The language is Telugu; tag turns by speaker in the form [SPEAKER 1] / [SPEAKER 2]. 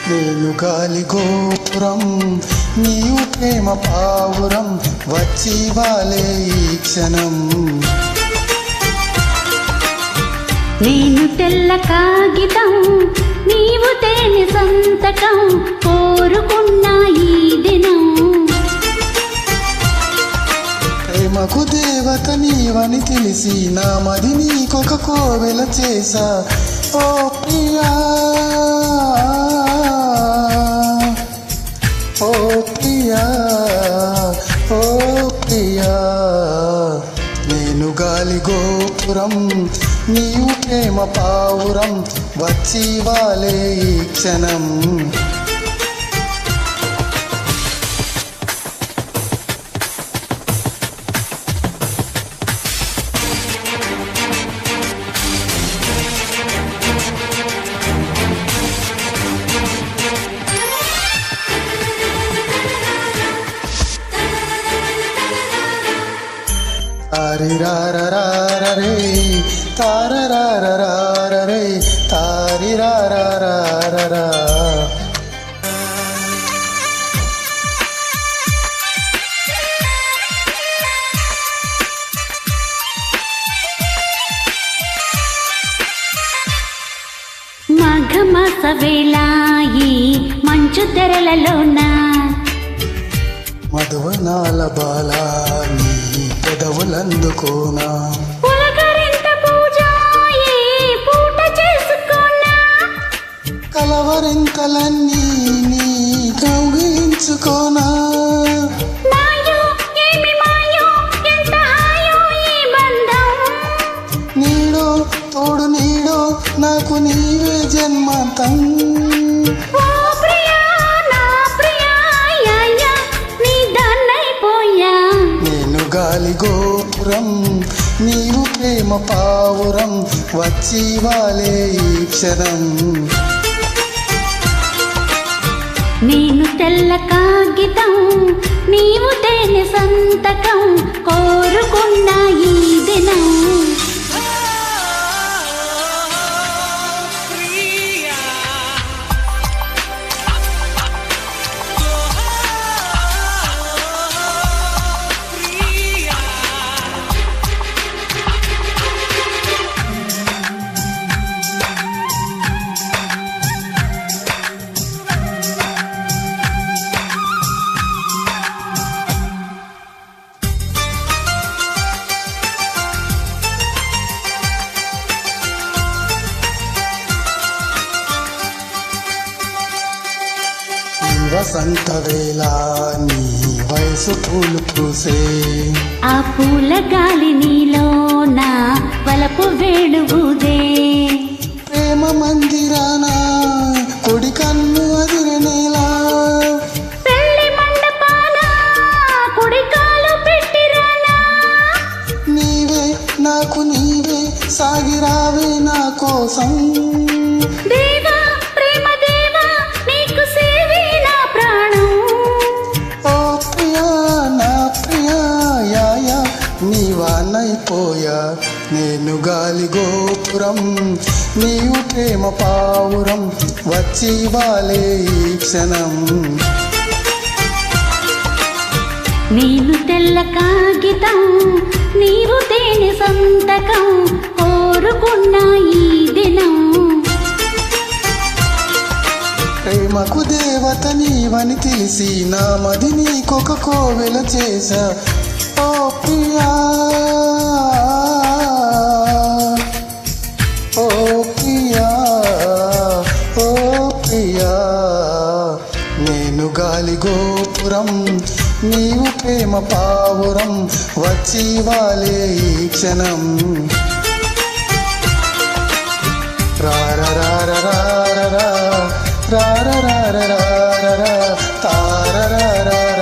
[SPEAKER 1] నేను గాలి గోపురం నీవు ప్రేమ పావురం వచ్చి వాలే ఈ క్షణం.
[SPEAKER 2] నేను తెల్ల కాగితం నీవు తేనె సంతకం కోరుకున్న ఈ దినం.
[SPEAKER 1] ప్రేమకు దేవత నీవని తెలిసి నా మది నీకొక కోవెల చేసా. ఓ ప్రియా ఓ ప్రియా ఓ ప్రియా, నేను గాలి గోపురం నీవు ప్రేమ పావురం వచ్చి వాలే ఈ క్షణం. తారిరారరారరే తారరారరారరే తారిరారరారరా.
[SPEAKER 2] మాఘమాస వేళాయి మంచు తెరలలోన
[SPEAKER 1] మధువనాల బాలా నీ పెదవులందుకోనా.
[SPEAKER 2] పులకరింత పూజ ఈ పూట చేసుకోనా.
[SPEAKER 1] కలవరింతలన్నీ నీ కౌగిలించుకోనా.
[SPEAKER 2] మాయో ఏమి మాయో ఎంత హాయో ఈ బంధం.
[SPEAKER 1] నీడో తోడు నీడో నాకు నీవే జన్మాంతం.
[SPEAKER 2] ఓ ప్రియా నా ప్రియా యాయా నీ దాన్నైపోయా.
[SPEAKER 1] నేను గాలి గోపురం నీవు ప్రేమ పావురం వచ్చి వాలే ఈ క్షణం.
[SPEAKER 2] నేను తెల్ల కాగితం నీవు తేనె సంతకం కోరుకున్న ఈ దినం.
[SPEAKER 1] వసంత వేళ నీ వయసు పూలు పూసే.
[SPEAKER 2] ఆ పూల గాలి నీలో నా వలపు వేణువుదే.
[SPEAKER 1] ప్రేమ మందిరాన కొడి కన్ను అదిరనేలా.
[SPEAKER 2] పెళ్లి మండపాన కుడికాలు పెట్టిరానా.
[SPEAKER 1] నీవే నాకు నీవే సాగిరావే నా కోసం.
[SPEAKER 2] దేవా ప్రేమ దేవా నీకు సేవే నా ప్రాణం.
[SPEAKER 1] ఓ ప్రియా నా ప్రియా యాయా నీవానైపోయా. నేను గాలి గోపురం నీవు ప్రేమ పావురం వచ్చి వాలే ఈ క్షణం.
[SPEAKER 2] నేను తెల్ల కాగితం నీవు తేనె సంతకం కోరుకున్న ఈ దినం.
[SPEAKER 1] ప్రేమకు దేవత నీవని తెలిసి నా మది నీకొక కోవెల చేసా. ఓ ప్రియా ఓ ప్రియా ఓ ప్రియా, నేను గాలి గోపురం నీవు ప్రేమ పావురం వచ్చి వాలే ఈ క్షణం. రారరారరారరా రారరారరారరా తారరారా.